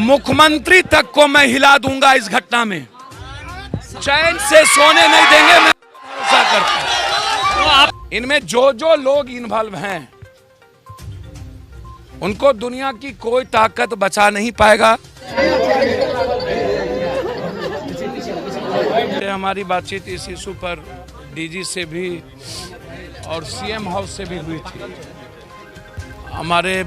मुख्यमंत्री तक को मैं हिला दूंगा इस घटना में, चैन से सोने नहीं देंगे, मैं भरोसा करता हूं। इनमें जो जो लोग इन्वॉल्व हैं उनको दुनिया की कोई ताकत बचा नहीं पाएगा। हमारी बातचीत इस इशू पर डीजी से भी और सीएम हाउस से भी हुई थी। हमारे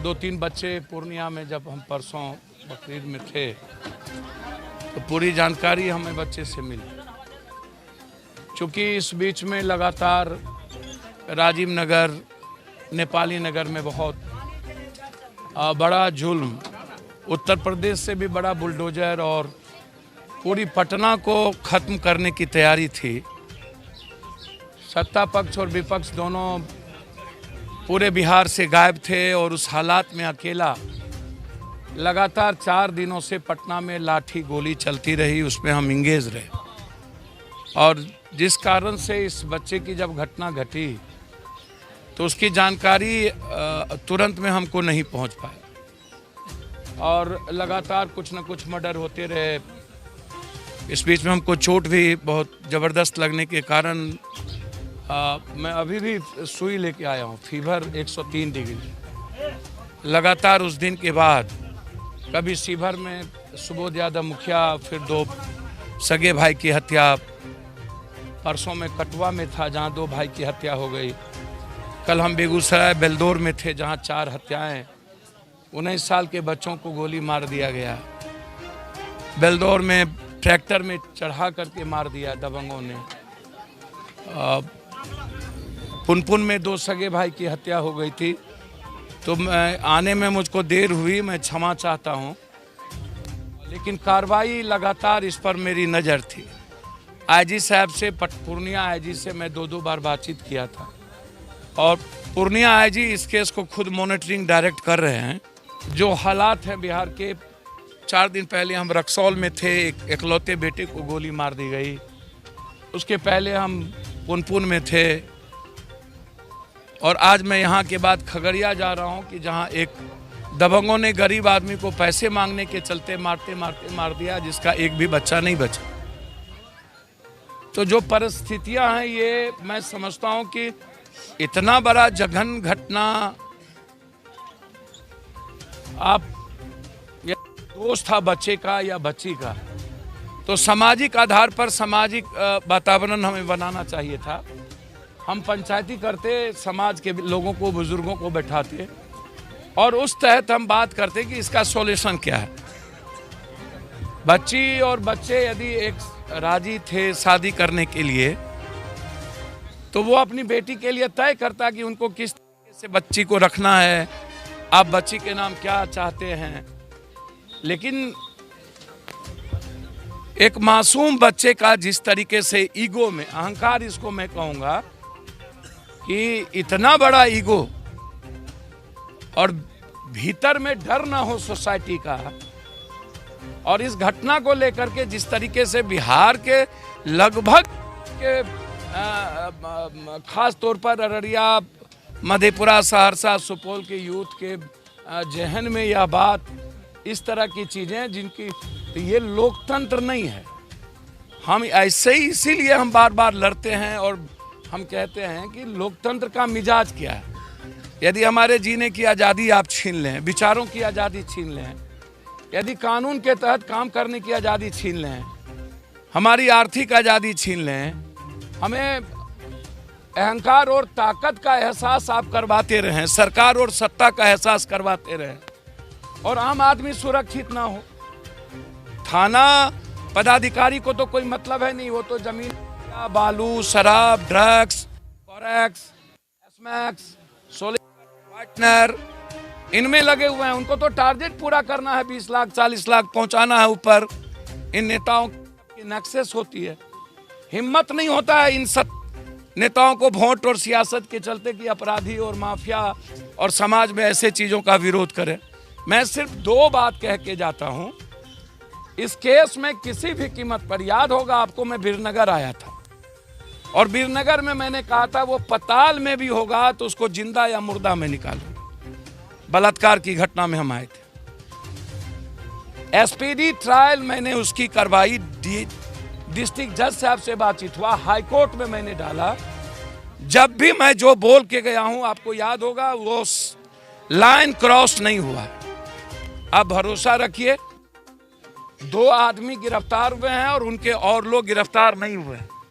2-3 बच्चे पूर्णिया में, जब हम परसों बकरीद में थे तो पूरी जानकारी हमें बच्चे से मिली। चूँकि इस बीच में लगातार राजीव नगर, नेपाली नगर में बहुत बड़ा जुल्म, उत्तर प्रदेश से भी बड़ा बुलडोजर और पूरी पटना को ख़त्म करने की तैयारी थी। सत्ता पक्ष और विपक्ष दोनों पूरे बिहार से गायब थे और उस हालात में अकेला लगातार 4 दिनों से पटना में लाठी गोली चलती रही, उसमें हम इंगेज रहे। और जिस कारण से इस बच्चे की जब घटना घटी तो उसकी जानकारी तुरंत में हमको नहीं पहुंच पाया और लगातार कुछ न कुछ मर्डर होते रहे। इस बीच में हमको चोट भी बहुत ज़बरदस्त लगने के कारण मैं अभी भी सुई लेके आया हूँ, फीवर 103 डिग्री। लगातार उस दिन के बाद कभी सीभर में सुबोध यादव मुखिया, फिर 2 सगे भाई की हत्या, परसों में कटवा में था जहाँ 2 भाई की हत्या हो गई। कल हम बेगूसराय बेलदौर में थे जहाँ 4 हत्याएं, 19 साल के बच्चों को गोली मार दिया गया। बेलदौर में ट्रैक्टर में चढ़ा करके मार दिया दबंगों ने। पुनपुन में 2 सगे भाई की हत्या हो गई थी। तो मैं आने में मुझको देर हुई, मैं क्षमा चाहता हूँ, लेकिन कार्रवाई लगातार इस पर मेरी नज़र थी। आईजी साहब से, पूर्णिया आईजी से मैं 2-2 बार बातचीत किया था और पूर्णिया आईजी इस केस को खुद मॉनिटरिंग डायरेक्ट कर रहे हैं। जो हालात हैं बिहार के, 4 दिन पहले हम रक्सौल में थे, एक इकलौते बेटे को गोली मार दी गई। उसके पहले हम पुनपुन में थे और आज मैं यहाँ के बाद खगड़िया जा रहा हूँ कि जहाँ एक दबंगों ने गरीब आदमी को पैसे मांगने के चलते मारते मारते मार दिया, जिसका एक भी बच्चा नहीं बचा। तो जो परिस्थितियाँ हैं, ये मैं समझता हूँ कि इतना बड़ा जघन्य घटना, आप दोष था बच्चे का या बच्ची का, तो सामाजिक आधार पर सामाजिक वातावरण हमें बनाना चाहिए था। हम पंचायती करते, समाज के लोगों को, बुजुर्गों को बैठाते और उस तहत हम बात करते कि इसका सॉल्यूशन क्या है। बच्ची और बच्चे यदि एक राजी थे शादी करने के लिए तो वो अपनी बेटी के लिए तय करता कि उनको किस तरीके से बच्ची को रखना है, आप बच्ची के नाम क्या चाहते हैं। लेकिन एक मासूम बच्चे का जिस तरीके से ईगो में, अहंकार इसको मैं कहूँगा कि इतना बड़ा ईगो और भीतर में डर ना हो सोसाइटी का, और इस घटना को लेकर के जिस तरीके से बिहार के लगभग के खास तौर पर अररिया, मधेपुरा, सहरसा, सुपौल के यूथ के जहन में यह बात, इस तरह की चीज़ें जिनकी, तो ये लोकतंत्र नहीं है। हम ऐसे ही, इसीलिए हम बार बार लड़ते हैं और हम कहते हैं कि लोकतंत्र का मिजाज क्या है। यदि हमारे जीने की आज़ादी आप छीन लें, विचारों की आज़ादी छीन लें, यदि कानून के तहत काम करने की आज़ादी छीन लें, हमारी आर्थिक आज़ादी छीन लें, हमें अहंकार और ताकत का एहसास आप करवाते रहें, सरकार और सत्ता का एहसास करवाते रहें और आम आदमी सुरक्षित ना हो। थाना पदाधिकारी को तो कोई मतलब है नहीं, वो तो जमीन, बालू, शराब, ड्रग्स, फॉरेक्स, एसमैक्स, वाइटनर, इनमें लगे हुए हैं। उनको तो टारगेट पूरा करना है, 20 लाख 40 लाख पहुंचाना है ऊपर। इन नेताओं की नक्सेस होती है, हिम्मत नहीं होता है इन सब नेताओं को वोट और सियासत के चलते कि अपराधी और माफिया और समाज में ऐसे चीज़ों का विरोध करें। मैं सिर्फ 2 बात कह के जाता हूं। इस केस में किसी भी कीमत पर, याद होगा आपको, मैं बीरनगर आया था और बीरनगर में मैंने कहा था वो पताल में भी होगा तो उसको जिंदा या मुर्दा में निकालूंगा। बलात्कार की घटना में हम आए थे। एसपीडी ट्रायल मैंने उसकी करवाई, डिस्ट्रिक्ट जज साहब से बातचीत हुआ, हाई कोर्ट में मैंने डाला। जब भी मैं जो बोल के गया हूं, आपको याद होगा, वो लाइन क्रॉस नहीं हुआ। आप भरोसा रखिए, 2 आदमी गिरफ्तार हुए हैं और उनके और लोग गिरफ्तार नहीं हुए।